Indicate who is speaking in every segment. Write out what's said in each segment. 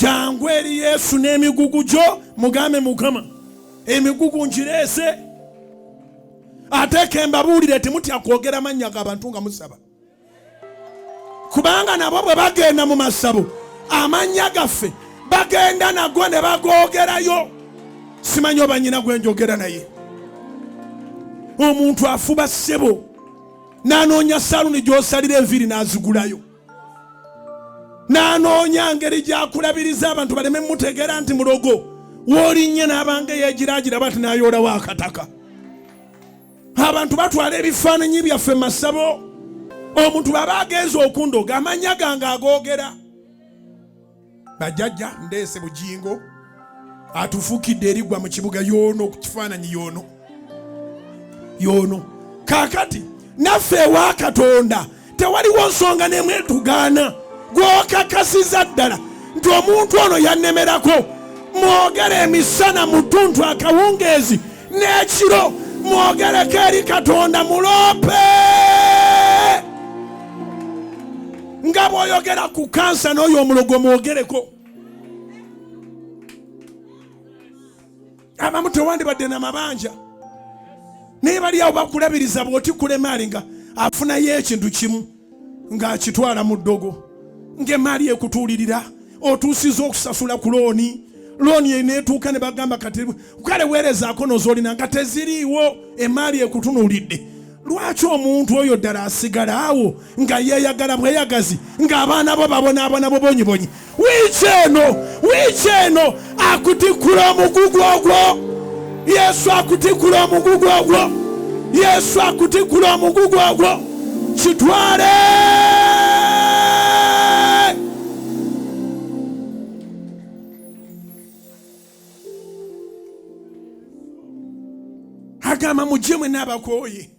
Speaker 1: jangu eri Yesu n'emigugu gyo mugambe Mukama emigugu ngireese ate kembabuulire temutya kwogera mannya g'abantu nga musaba kubanga nabo bwe bagenda mu masabo amannya gaffe bagenda nago ne bagoogerayo simanyi oba nnyina gwe njogera naye omuntu afuba ssebo n'anoonya saluni gy'osalira enviiri n'azigulayo n'anoonya ngeri gyakulabiriza abantu baleme mutegeera nti mulogo w'olinnye n'abanga yeegiraagira bati n'ayoolawo akataka abantu batwala ebifaananyi byaffe masabo omuntu baba agenza okundoga amannya gange agoogera bajjajja ndeese bujingo atufukidde erigwa mu kibuga yoono ku kifaananyi yoono kaakati naffe ewa Katonda tewaliwo nsonga n'emu etugaana gw'okakasiza ddala nti omuntu ono yannemerako mwogere emisana mu ttuntu akawungeezi n'ekiro mwogereko eri Katonda muloope nga bw'oyogera ku kansa n'oyo omulogo mwogereko abamu tewandibadde n'amabanja naye bali awo bakulabiriza bw'oti kulemaali nga afunayo ekintu kimu ng'akitwala mu ddogo ng'emaali ekutuulirira otuusiza okusasula ku looni eneetuuka ne bagamba kati kale weerezaako n'ozolina nga teziriiwo emaali ekutunuulidde lwaki omuntu oyo ddala asigala awo nga yeeyagala bweyagazi ng'abaana bo babonaabona bubonyibonyi wiiki eno akutikkula omugugu ogwo Yesu akutikkula omugugu ogwo Yesu akutikkula omugugu ogwo kitwale agamba mujje mwenna abakooye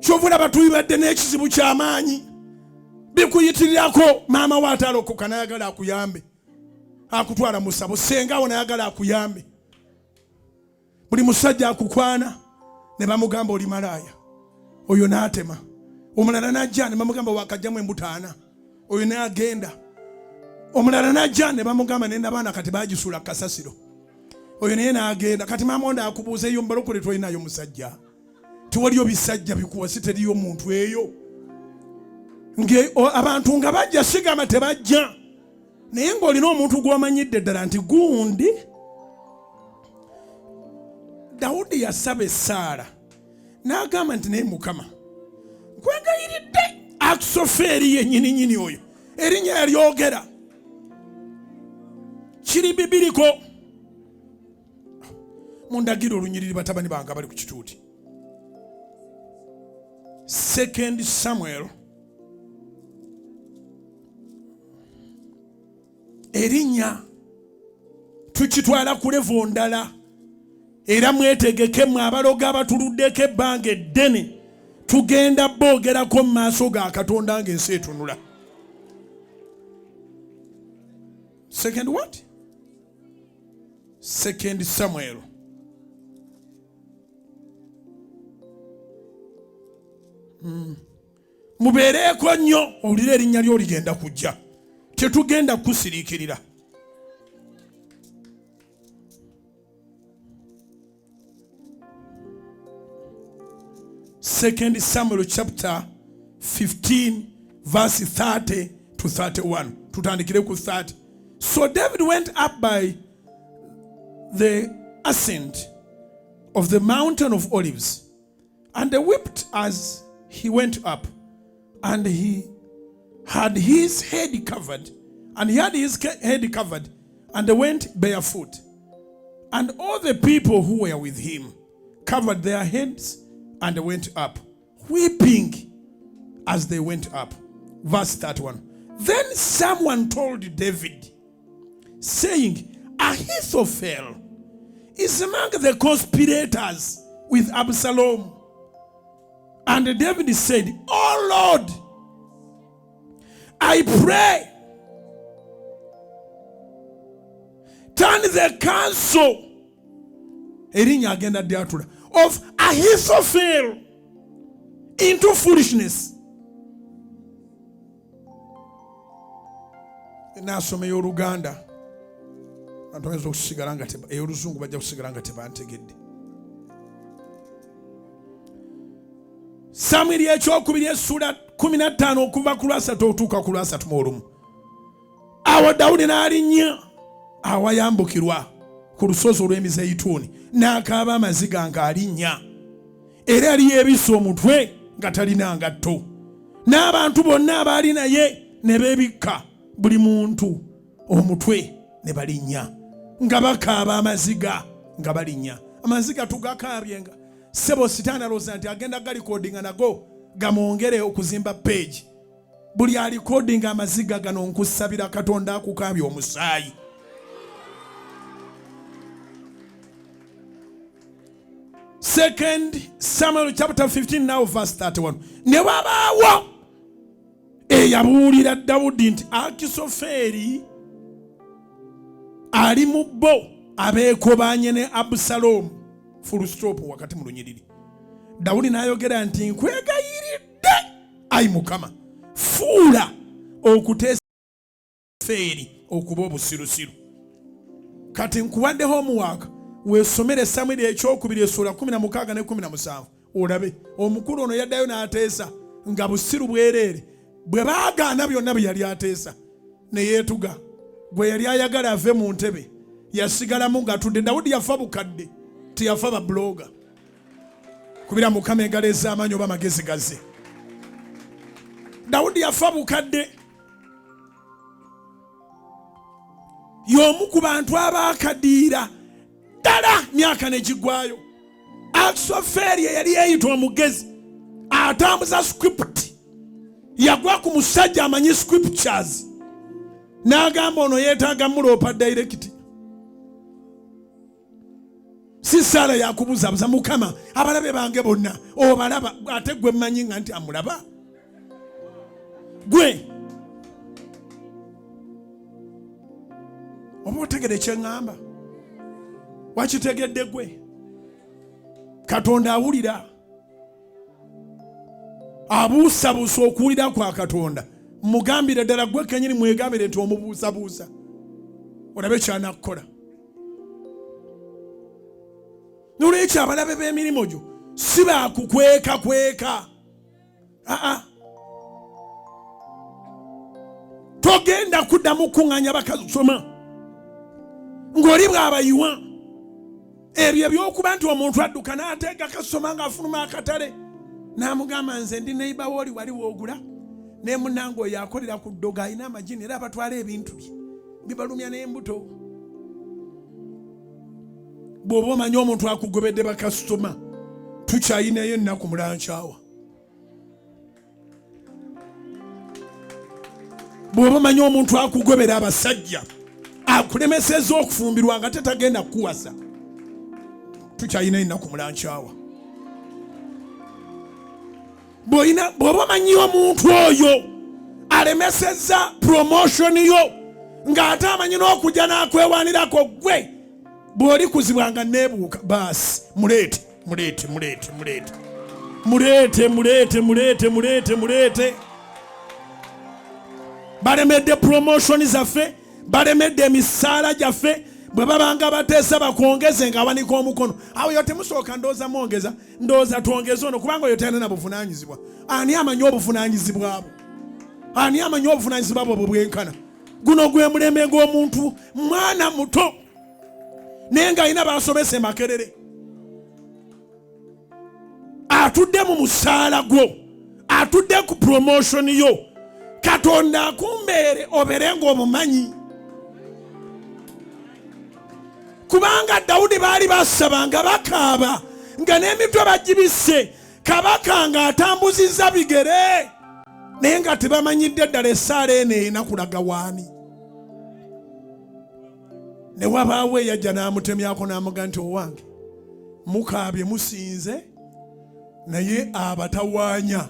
Speaker 1: kyovula batuyibadde n'ekizibu ky'amaanyi bikuyitirirako maama wo atalokoka nayagala akuyambe akutwala mu ssabo sengawo nayagala akuyambe buli musajja akukwana ne bamugamba oli malaaya oyo n'atema omulala n'ajja ne bamugamba wakajjamu embutaana oyo n'agenda omulala n'ajja ne bamugamba n'abaana kati baagisuula kasasiro oyo naye n'agenda kati maama onda akubuuza eyo mubalokole twolinayo musajja tewaliyo bisajja bikuwasi teriyo omuntu eyo abantu nga bajja sigama tebajja naye ng'olina omuntu gw'omanyidde ddala nti gundi Dawudi yasaba Esaala n'agamba nti naye Mukama nkwegayiridde Akisofeeri yennyininyini oyo erinnya yalyogera kiri bibiriko mundagira olunyiriri batabani bange abali ku kituuti 2 Samuel erinnya tukitwala ku levo ndala era mwetegekemu abaloga abatuluddeko ebbanga eddene tugenda boogerako mu maaso ga Katonda ng'ensi etunula. Second what? 2 Samuel. Mubeereko nnyo owulire erinnya lyo ligenda kujja. Tetugenda kusiriikirira. Second Samuel chapter 15 verse 30 to 31. Tutandikire ku 30. So David went up by the ascent of the mountain of Olives, and they wept as he went up, and he had his head covered, and they went barefoot. And all the people who were with him covered their heads, and they went up, weeping as they went up. Verse 31. Then someone told David, saying, Ahithophel is among the conspirators with Absalom. And David said, Oh Lord, I pray, turn the counsel of Ahithophel into foolishness. Nasomera Oluganda abantu bayinza okusigala nga oluzungu bajja kusigala nga tebantegedde. Samwiri ekyokubiri essula 15 okuva ku lwasatu okutuuka ku lwasatu mu olumu. Awo Dawudi n'alinnya awayambukirwa ku lusozi olw'Emizeyituuni n'akaaba amaziga ng'alinnya, era yali yeebisse omutwe nga talina ngatto, n'abantu bonna abaali naye ne beebikka buli muntu omutwe ne balinnya nga bakaaba amaziga nga balinnya. Amaziga tugakaabyenga sebo sitaani alowooza nti agenda galikodinga nago gamwongere okuzimba page. Buli alikodinga amaziga gano nkusabira Katonda akukaabye omusaayi. Second Samuel chapter 15 now verse 31. Ne wabaawo eyabuulira Dawudi nti Akisoferi ali mu bo abeekobanye ne Abusalomu full stop wakati mu lunyiriri. Dawudi n'ayogera nti nkwegayiridde ayi Mukama, fuula okuteesa Feri okuba obusirusiru. Kati nkuwadde homework weesomere Samwiri ekyokubiri essula 16 ne 17 olabe omukulu ono yaddayo n'ateesa nga busiru bwereere bwe baagaana byonna bye yali ateesa ne yeetuga. Gwe yali ayagala ave mu ntebe yasigalamu ng'atudde. Dawudi yafa bukadde tiyafa babloga kubira Mukama engalo ez'amaanyi oba amagezi gazze. Dawudi yafa bukadde. Y'omu ku bantu abaakadiira ddala myaka negigwayo. Akisoferi yali yeeyita omugezi atambuza script, yagwa ku musajja amanyi scriptures n'agamba ono yeetaaga muloopa direct. Si Sara yakubuzabuza, Mukama abalabe bange bonna obalaba ate gwe mmanyi nga nti amulaba gwe oba otegedde kyeŋŋamba? Wakitegedde gwe? Katonda awulira, abuusabuusa okuwulira kwa Katonda. Mugambire ddala gwe kenyini mwegambire nti omubuusabuusa olabe kyanakukola. Nolwekyo abalabe b'emirimu gyo si baakukweka. Togenda kuddamu kuŋŋanya bakasoma ng'oli bw'abayiwa. Ebyo ebyokuba nti omuntu adduka n'ateega kasoma ng'afuluma akatale n'amugamba nze ndi neiba wooli wali woogula ne munnange oyo akolera ku ddoga alina amagini era abatwala ebintu bye bibalumya n'embuto. Bw'oba omanyi omuntu akugobedde bakasitoma tukyayinayo ennaku mulankyawa. Bw'oba omanyi omuntu akugobera abasajja akulemeseza okufumbirwa nga tetagenda kukuwasa tukyayinayo ennaku mulankyawa. Bw'oba omanyi omuntu oyo alemeseza promotion yo ng'ate amanyi n'okujja n'akwewanirako gwe bw'oli kuzibwanga neebuuka baasi muleete. Balemedde promotion zaffe, balemedde emisaala gyaffe. Bwe babanga bateesa bakwongeze nga wanika omukono awo yo temusooka ndooza mwongeza, ndooza twongeze ono kubanga oyo talina na buvunaanyizibwa. Ani amanyi obuvunaanyizibwa bwo? Ani amanyi obuvunaanyizibwa bwo bwenkana? Guno gwe muleme gw'omuntu mwana muto naye ng'alina baasomesa e Makerere, atudde mu musaala gwo, atudde ku promotion yo. Katonda akumbeere obeere ng'omumanyi. Kubanga Dawudi baali basaba nga bakaaba nga n'emitwe bagibisse, kabaka ng'atambuzizza bigere naye nga tebamanyidde ddala essaala eno enakulaga waani. Ne wabaawo eyajja n'amutemyako n'amuga nti owange mukaabye musinze naye abatawaanya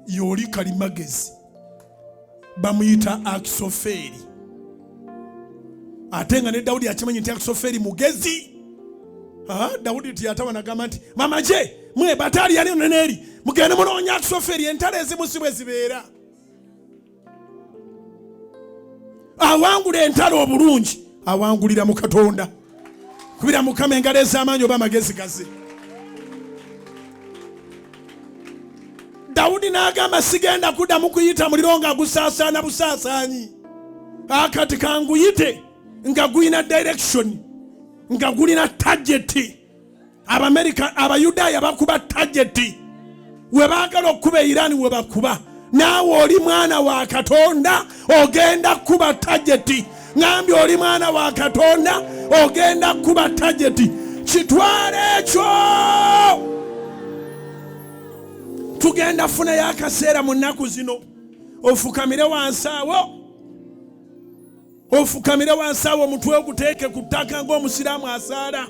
Speaker 1: y'oli kalimagezi bamuyita Akisoferi. Ate nga ne Dawudi akimanyi nti Akisoferi mugezi. Dawudi tiyatawa n'agamba nti mama gye mwe bataliyani neneeri mugende munoonya Akisoferi entalo ezimu si bwe zibeera. awangula entalo obulungi awangulira mu Katonda kubira Mukama engalo ez'amaanyi oba amagezi gaze. Dawudi n'agamba sigenda kuddamu kuyita muliro nga gusaasaana busaasaanyi. Akati kanguyite nga gulina direction, nga gulina target. Abamerika Abayudaaya bakuba target. We baagala okuba Irani we bakuba. Naawe oli mwana wa Katonda ogenda kuba target. Ngambye oli mwana wa Katonda ogenda kuba target. Kitwale ekyo. Tugenda funa yakaseera mu nnaku zino. Ofukamire wansi awo omutwe oguteeke ku ttaka ng'omusiraamu asaala.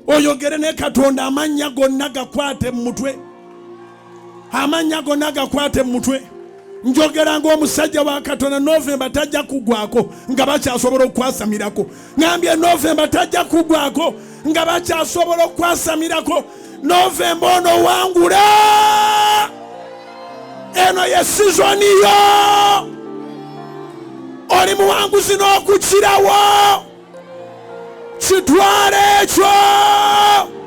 Speaker 1: Oyogere ne Katonda amannya gonna gakwate mu mutwe. Amannya gonna gakwate mu mutwe. Njogera ng'omusajja wa Katonda Novemba tajja kugwako nga bakyasobola okwasamirako. Ngambye Novemba tajja kugwako nga bakyasobola okwasamirako. Novemba ono wangula. Eno ye sizoni yo. Oli muwanguzi n'okukirawo. Kitwale ekyo.